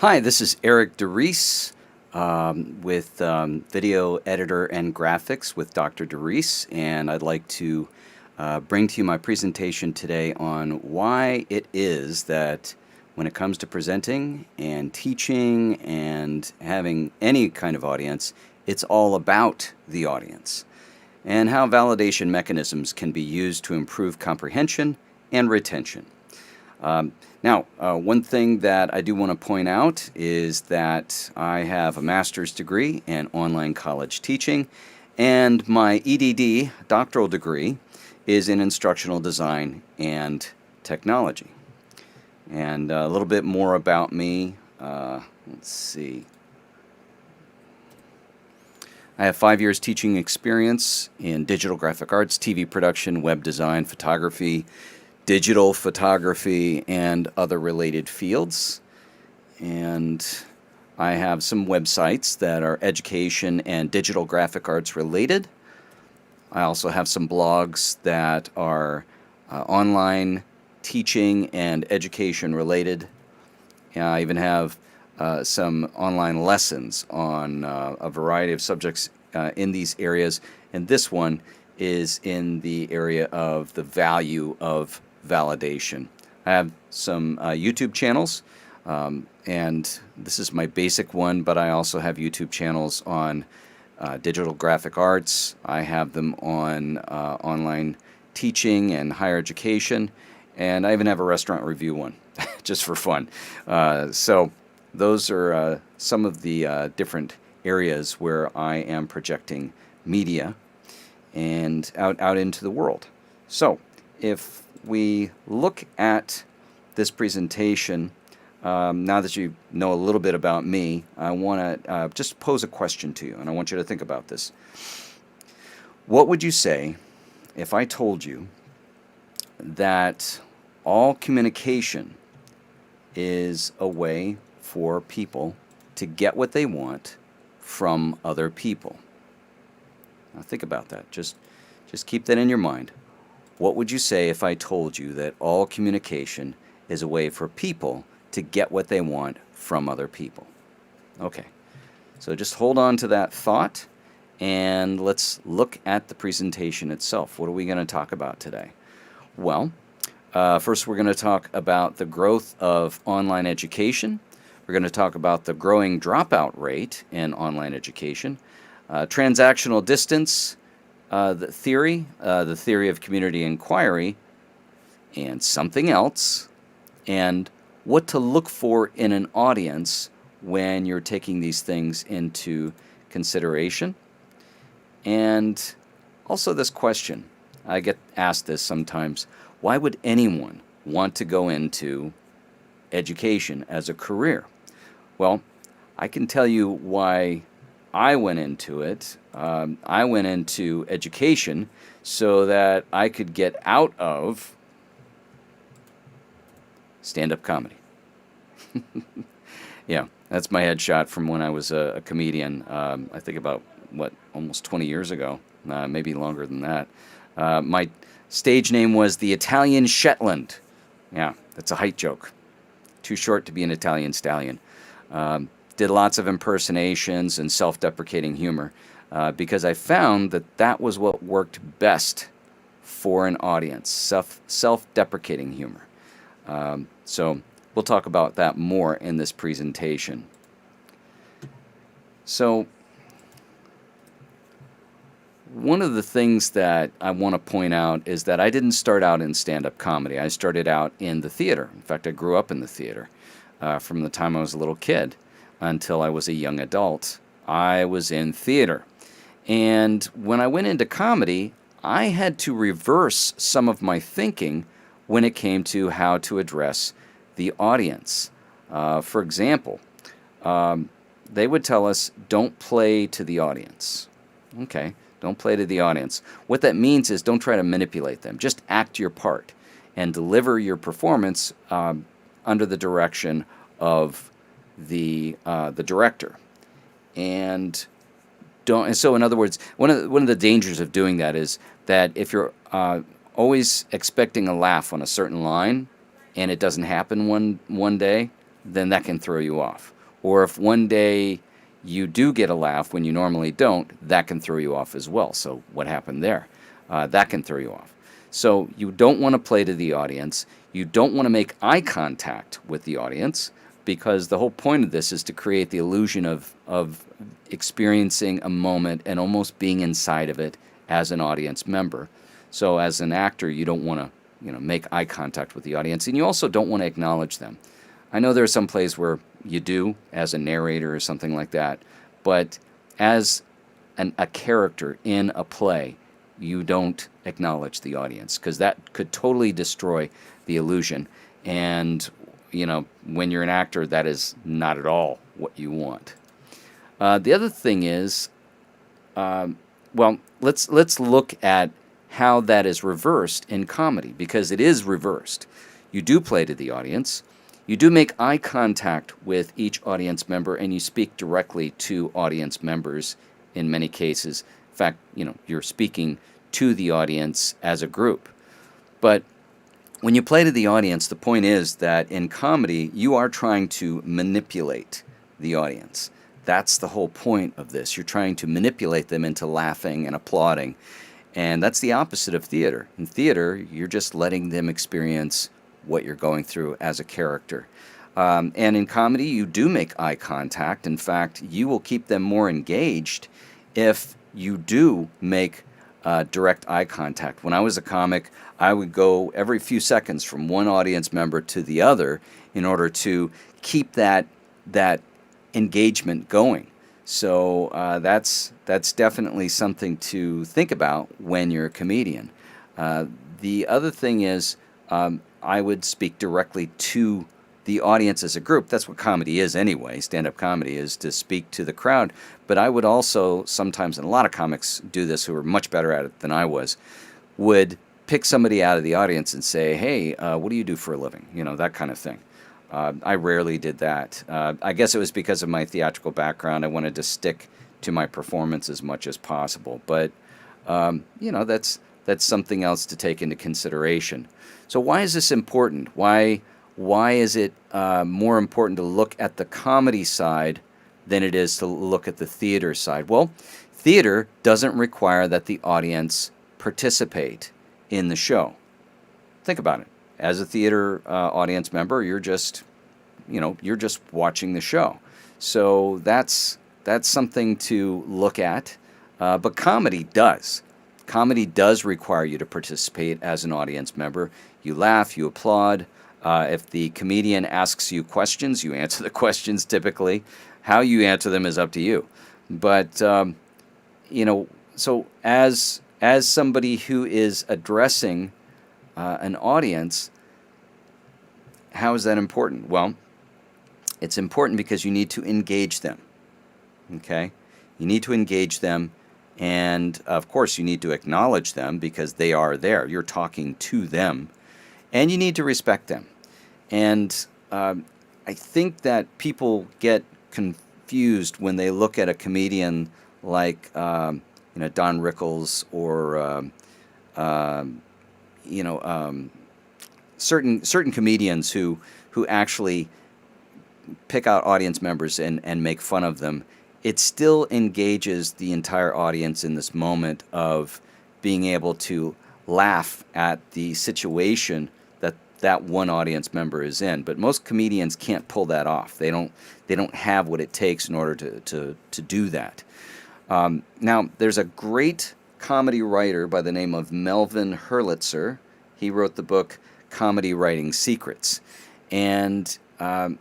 Hi, this is Eric DeRise with Video Editor and Graphics with Dr. DeRise, and I'd like to bring to you my presentation today on why it is that when it comes to presenting and teaching and having any kind of audience, it's all about the audience, and how validation mechanisms can be used to improve comprehension and retention. One thing that I do want to point out is that I have a master's degree in online college teaching, and my EDD doctoral degree is in instructional design and technology. And a little bit more about me. Let's see. I have 5 years teaching experience in digital graphic arts, TV production, web design, photography, digital photography, and other related fields. And I have some websites that are education and digital graphic arts related. I also have some blogs that are online teaching and education related. And I even have some online lessons on a variety of subjects in these areas. And this one is in the area of the value of validation. I have some YouTube channels, and this is my basic one, but I also have YouTube channels on digital graphic arts. I have them on online teaching and higher education, and I even have a restaurant review one, just for fun. So those are some of the different areas where I am projecting media and out into the world. So if we look at this presentation, now that you know a little bit about me, I want to just pose a question to you, and I want you to think about this. What would you say if I told you that all communication is a way for people to get what they want from other people? Now think about that. Just keep that in your mind. What would you say if I told you that all communication is a way for people to get what they want from other people? Okay, so just hold on to that thought, and let's look at the presentation itself. What are we going to talk about today? Well, first we're going to talk about the growth of online education. We're going to talk about the growing dropout rate in online education, transactional distance, the theory of community inquiry, and something else, and what to look for in an audience when you're taking these things into consideration. And also this question, I get asked this sometimes, why would anyone want to go into education as a career? Well, I can tell you why I went into it. I went into education so that I could get out of stand-up comedy. Yeah, that's my headshot from when I was a comedian, I think about, almost 20 years ago, maybe longer than that. My stage name was the Italian Shetland. Yeah, that's a height joke. Too short to be an Italian stallion. Did lots of impersonations and self-deprecating humor because I found that was what worked best for an audience, self-deprecating humor. So we'll talk about that more in this presentation. So one of the things that I want to point out is that I didn't start out in stand-up comedy. I started out in the theater. In fact, I grew up in the theater from the time I was a little kid until I was a young adult. I was in theater. And when I went into comedy, I had to reverse some of my thinking when it came to how to address the audience. For example, they would tell us, don't play to the audience. Okay, don't play to the audience. What that means is don't try to manipulate them. Just act your part and deliver your performance under the direction of the director. And so in other words, one of the dangers of doing that is that if you're always expecting a laugh on a certain line and it doesn't happen one day, then that can throw you off. Or if one day you do get a laugh when you normally don't, that can throw you off as well. So what happened there? That can throw you off. So you don't want to play to the audience. You don't want to make eye contact with the audience, because the whole point of this is to create the illusion of experiencing a moment and almost being inside of it as an audience member. So as an actor, you don't want to make eye contact with the audience, and you also don't want to acknowledge them. I know there are some plays where you do, as a narrator or something like that, but as a character in a play, you don't acknowledge the audience, because that could totally destroy the illusion. And when you're an actor, that is not at all what you want. The other thing is, let's look at how that is reversed in comedy, because it is reversed. You do play to the audience. You do make eye contact with each audience member, and you speak directly to audience members in many cases. In fact, you're speaking to the audience as a group. But when you play to the audience, the point is that in comedy, you are trying to manipulate the audience. That's the whole point of this. You're trying to manipulate them into laughing and applauding. And that's the opposite of theater. In theater, you're just letting them experience what you're going through as a character. And in comedy, you do make eye contact. In fact, you will keep them more engaged if you do make direct eye contact. When I was a comic, I would go every few seconds from one audience member to the other in order to keep that engagement going. So that's definitely something to think about when you're a comedian. The other thing is, I would speak directly to the audience as a group. That's what comedy is anyway. Stand-up comedy is to speak to the crowd. But I would also sometimes, and a lot of comics do this who are much better at it than I was, would pick somebody out of the audience and say, hey, what do you do for a living? That kind of thing. I rarely did that. I guess it was because of my theatrical background. I wanted to stick to my performance as much as possible. But, that's something else to take into consideration. So why is this important? Why is it more important to look at the comedy side than it is to look at the theater side? Well, theater doesn't require that the audience participate in the show. Think about it. As a theater audience member, you're just watching the show. So that's something to look at. But comedy does. Comedy does require you to participate as an audience member. You laugh, you applaud. If the comedian asks you questions, you answer the questions typically. How you answer them is up to you. But, so as somebody who is addressing an audience, how is that important? Well, it's important because you need to engage them. Okay? You need to engage them. And, of course, you need to acknowledge them because they are there. You're talking to them. And you need to respect them. And I think that people get confused when they look at a comedian like, Don Rickles or, certain comedians who actually pick out audience members and make fun of them. It still engages the entire audience in this moment of being able to laugh at the situation that one audience member is in. But most comedians can't pull that off. They don't have what it takes in order to do that. Now, there's a great comedy writer by the name of Melvin Hurlitzer. He wrote the book Comedy Writing Secrets. And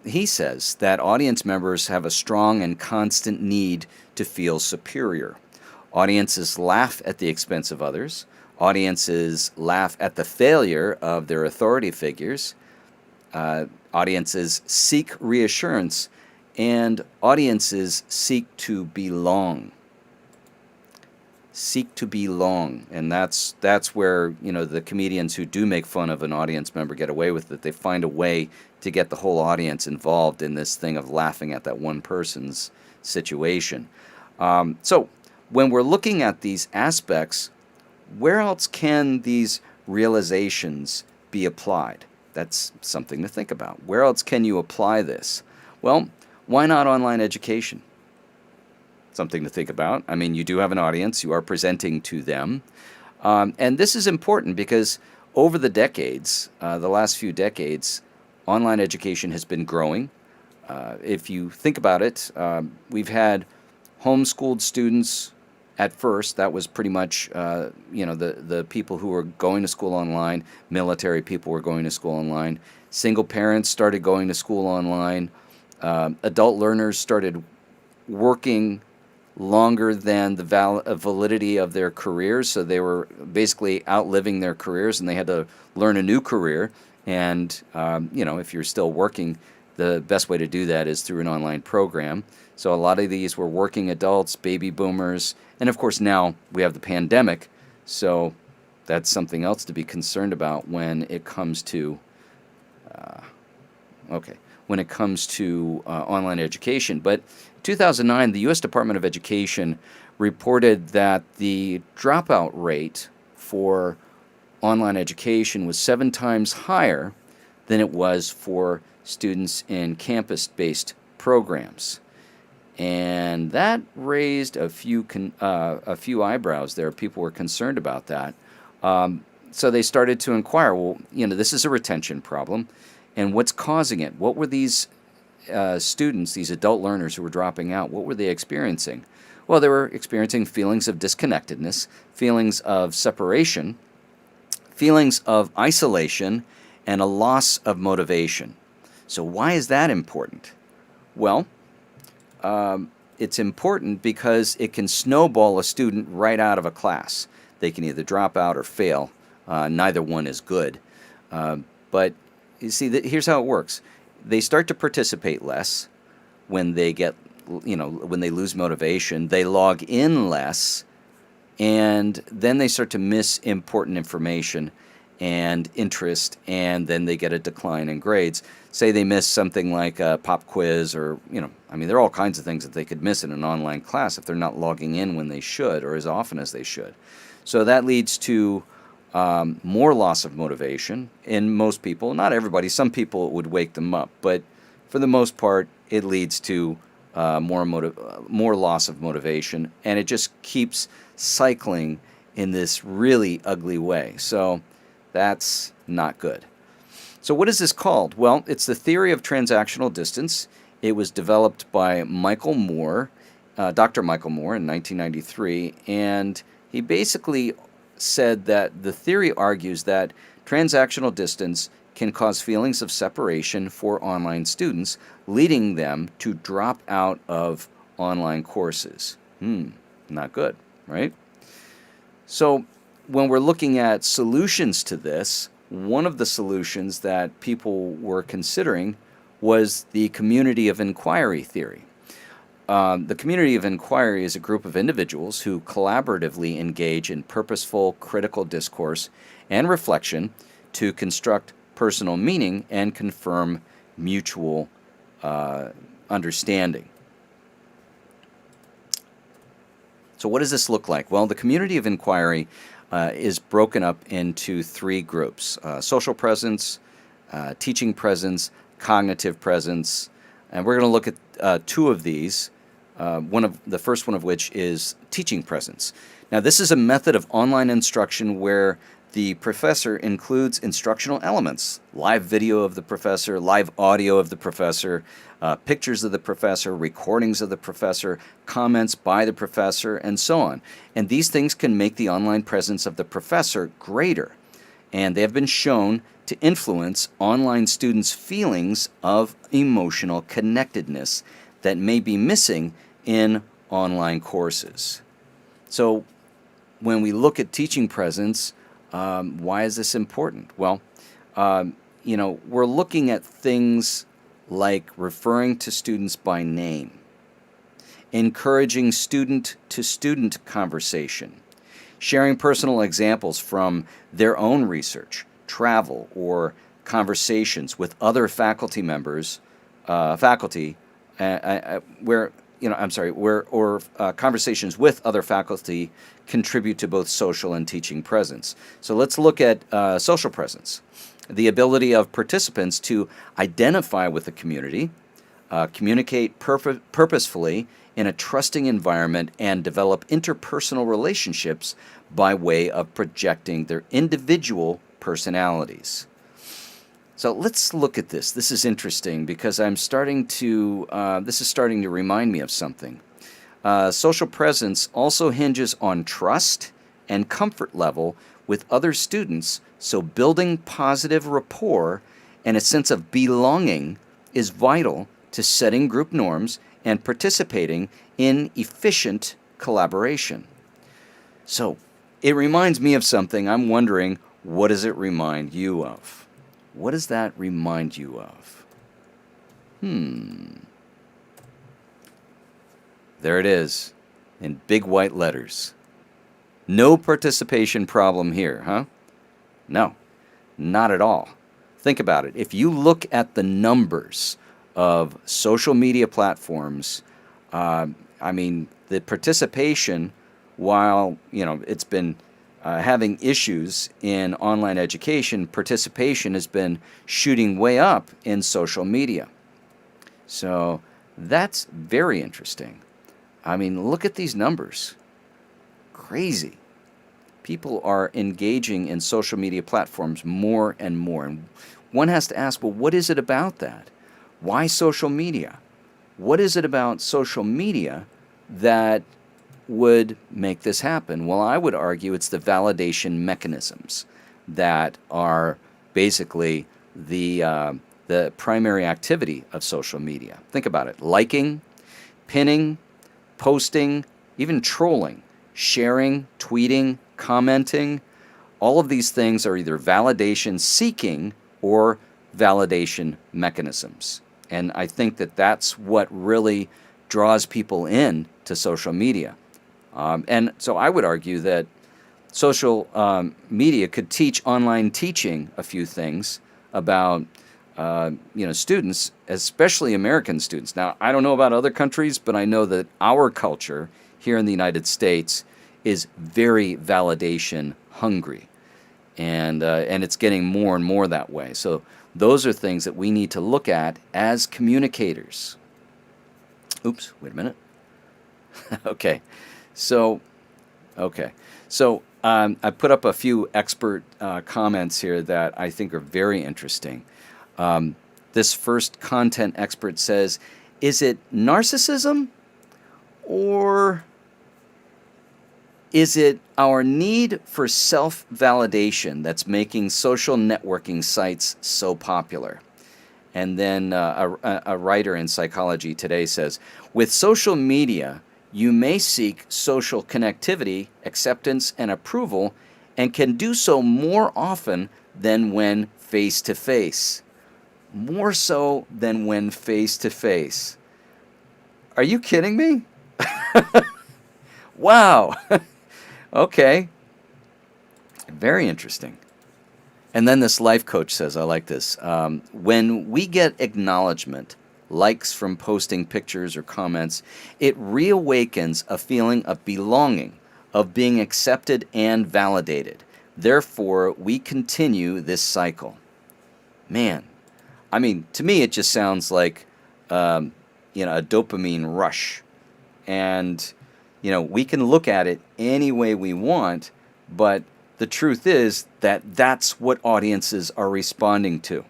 he says that audience members have a strong and constant need to feel superior. Audiences laugh at the expense of others. Audiences laugh at the failure of their authority figures. Audiences seek reassurance, and audiences seek to belong. Seek to belong, and that's where the comedians who do make fun of an audience member get away with it. They find a way to get the whole audience involved in this thing of laughing at that one person's situation. So when we're looking at these aspects, where else can these realizations be applied? that's something to think about. Where else can you apply this? Well, why not online education? Something to think about. I mean, you do have an audience. You are presenting to them. And this is important because over the decades, the last few decades, online education has been growing. If you think about it, we've had homeschooled students at first. That was pretty much, the people who were going to school online. Military people were going to school online. Single parents started going to school online. Adult learners started working longer than the validity of their careers, so they were basically outliving their careers, and they had to learn a new career. And if you're still working, the best way to do that is through an online program. So a lot of these were working adults, baby boomers, and of course now we have the pandemic, so that's something else to be concerned about when it comes to online education. But in 2009, the U.S. Department of Education reported that the dropout rate for online education was 7 times higher than it was for students in campus-based programs. And that raised a few eyebrows there. People were concerned about that. So they started to inquire, well, this is a retention problem, and what's causing it? What were these students, these adult learners who were dropping out, what were they experiencing? Well, they were experiencing feelings of disconnectedness, feelings of separation, feelings of isolation, and a loss of motivation. So why is that important? Well, it's important because it can snowball a student right out of a class. They can either drop out or fail. Neither one is good. But you see, here's how it works. They start to participate less when they when they lose motivation. They log in less, and then they start to miss important information and interest, and then they get a decline in grades. Say they miss something like a pop quiz, or, there are all kinds of things that they could miss in an online class if they're not logging in when they should or as often as they should. So that leads to more loss of motivation in most people. Not everybody. Some people it would wake them up, but for the most part, it leads to more loss of motivation, and it just keeps cycling in this really ugly way. So that's not good. So what is this called? Well, it's the theory of transactional distance. It was developed by Michael Moore, Dr. Michael Moore, in 1993, and he basically said that the theory argues that transactional distance can cause feelings of separation for online students, leading them to drop out of online courses. Not good, right? So when we're looking at solutions to this, one of the solutions that people were considering was the community of inquiry theory. The community of inquiry is a group of individuals who collaboratively engage in purposeful, critical discourse and reflection to construct personal meaning and confirm mutual understanding. So what does this look like? Well, the community of inquiry is broken up into 3 groups: social presence, teaching presence, cognitive presence. And we're going to look at 2 of these. The first one of which is teaching presence. Now, this is a method of online instruction where the professor includes instructional elements: live video of the professor, live audio of the professor, pictures of the professor, recordings of the professor, comments by the professor, and so on. And these things can make the online presence of the professor greater. And they have been shown to influence online students' feelings of emotional connectedness that may be missing in online courses. So when we look at teaching presence, why is this important? Well, we're looking at things like referring to students by name, encouraging student-to-student conversation, sharing personal examples from their own research, travel, or conversations with other faculty members, conversations with other faculty contribute to both social and teaching presence. So let's look at social presence. the ability of participants to identify with the community, communicate purposefully in a trusting environment, and develop interpersonal relationships by way of projecting their individual personalities. So let's look at this. This is interesting because this is starting to remind me of something. Social presence also hinges on trust and comfort level with other students, so building positive rapport and a sense of belonging is vital to setting group norms and participating in efficient collaboration. So it reminds me of something. I'm wondering, what does it remind you of? What does that remind you of? There it is, in big white letters. No participation problem here, huh? No, not at all. Think about it. If you look at the numbers of social media platforms, the participation, while it's been having issues in online education, participation has been shooting way up in social media. So that's very interesting. Look at these numbers. Crazy. People are engaging in social media platforms more and more. And one has to ask, well, what is it about that? Why social media? What is it about social media that would make this happen? Well, I would argue it's the validation mechanisms that are basically the primary activity of social media. Think about it. Liking, pinning, posting, even trolling, sharing, tweeting, commenting, all of these things are either validation seeking or validation mechanisms. And I think that that's what really draws people in to social media. And so I would argue that social media could teach online teaching a few things about students, especially American students. Now, I don't know about other countries, but I know that our culture here in the United States is very validation hungry, and it's getting more and more that way. So those are things that we need to look at as communicators. Oops, wait a minute. Okay, so I put up a few expert comments here that I think are very interesting. This first content expert says, is it narcissism or is it our need for self-validation that's making social networking sites so popular? And then a writer in Psychology Today says, with social media, you may seek social connectivity, acceptance, and approval, and can do so more often than when face-to-face. More so than when face-to-face. Are you kidding me? Wow. Okay. Very interesting. And then this life coach says, I like this, when we get acknowledgement, likes from posting pictures or comments, it reawakens a feeling of belonging, of being accepted and validated. Therefore, we continue this cycle. Man, to me, it just sounds like, a dopamine rush. And, we can look at it any way we want, but the truth is that that's what audiences are responding to.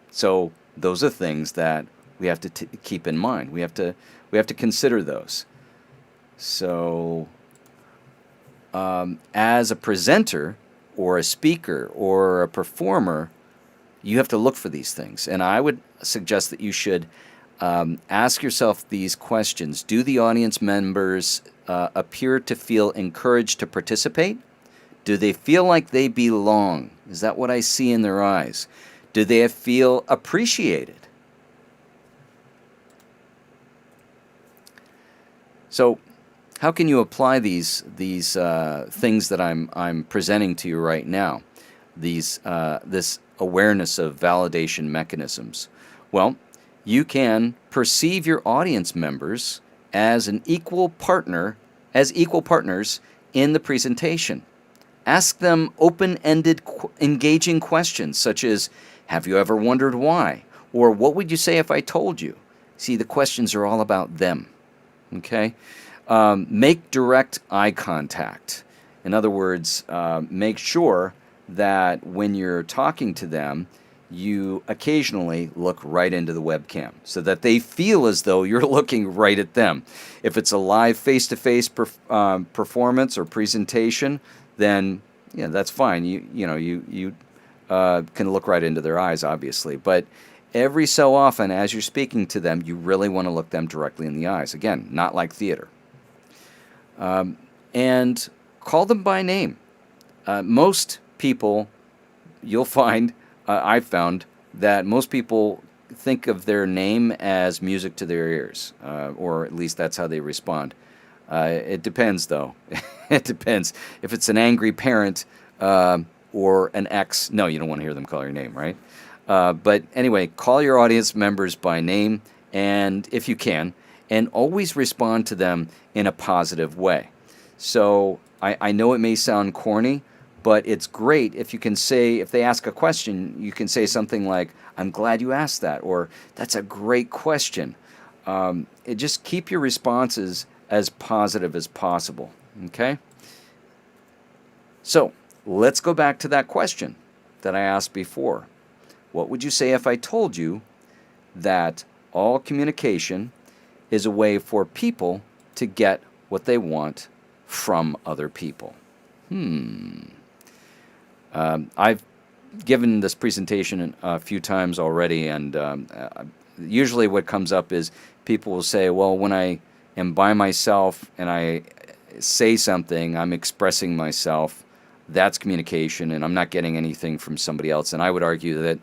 So those are things that we have to keep in mind. We have to consider those. So as a presenter or a speaker or a performer, you have to look for these things. And I would suggest that you should ask yourself these questions. Do the audience members appear to feel encouraged to participate? Do they feel like they belong? Is that what I see in their eyes? Do they feel appreciated? So how can you apply these things that I'm presenting to you right now? This awareness of validation mechanisms. Well, you can perceive your audience members as equal partners in the presentation. Ask them open-ended, engaging questions such as, have you ever wondered why? Or what would you say if I told you? See, the questions are all about them. Okay? Make direct eye contact. In other words, make sure that when you're talking to them, you occasionally look right into the webcam so that they feel as though you're looking right at them. If it's a live face-to-face performance or presentation, then yeah, that's fine. You can look right into their eyes, obviously. But every so often, as you're speaking to them, you really want to look them directly in the eyes. Again, not like theater. And call them by name. Most people, you'll find, I've found, that most people think of their name as music to their ears, or at least that's how they respond. It depends, though. It depends. If it's an angry parent or an ex, no, you don't want to hear them call your name, right? But anyway, call your audience members by name, and if you can, and always respond to them in a positive way. So I know it may sound corny, but it's great if you can say, if they ask a question, you can say something like, I'm glad you asked that, or that's a great question. Just keep your responses as positive as possible, okay? So let's go back to that question that I asked before. What would you say if I told you that all communication is a way for people to get what they want from other people? I've given this presentation a few times already, and usually what comes up is people will say, well, when I am by myself and I say something, I'm expressing myself, that's communication, and I'm not getting anything from somebody else. And I would argue that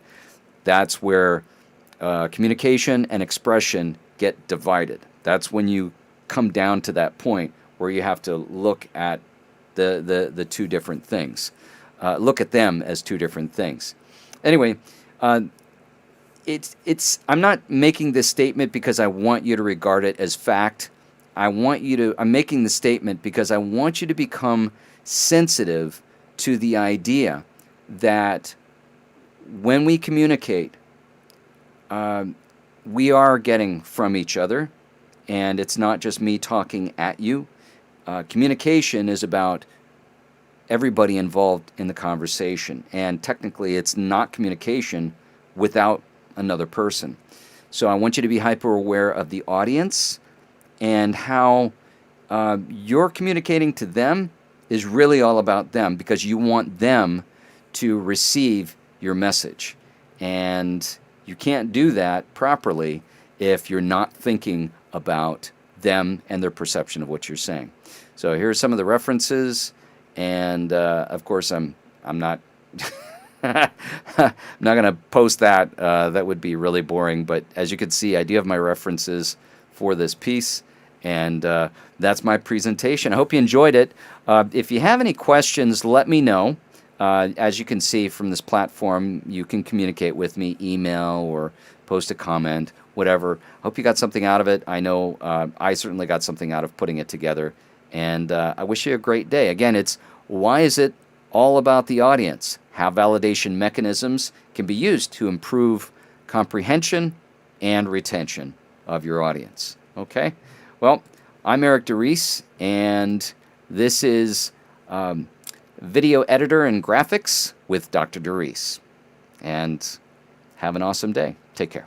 that's where communication and expression get divided. That's when you come down to that point where you have to look at the two different things. Look at them as two different things. Anyway, I'm not making this statement because I want you to regard it as fact. I'm making the statement because I want you to become sensitive to the idea that when we communicate, we are getting from each other, and it's not just me talking at you. Communication is about everybody involved in the conversation, and technically it's not communication without another person. So I want you to be hyper aware of the audience and how you're communicating to them is really all about them, because you want them to receive your message. And you can't do that properly if you're not thinking about them and their perception of what you're saying. So here are some of the references, and of course I'm not I'm not going to post that. That would be really boring. But as you can see, I do have my references for this piece, and that's my presentation. I hope you enjoyed it. If you have any questions, let me know. As you can see from this platform, you can communicate with me, email or post a comment, whatever. Hope you got something out of it. I know I certainly got something out of putting it together. And I wish you a great day. Again, it's why is it all about the audience? How validation mechanisms can be used to improve comprehension and retention of your audience. Okay? Well, I'm Eric DeRise, and this is Video Editor and Graphics with Dr. DeRise. And have an awesome day. Take care.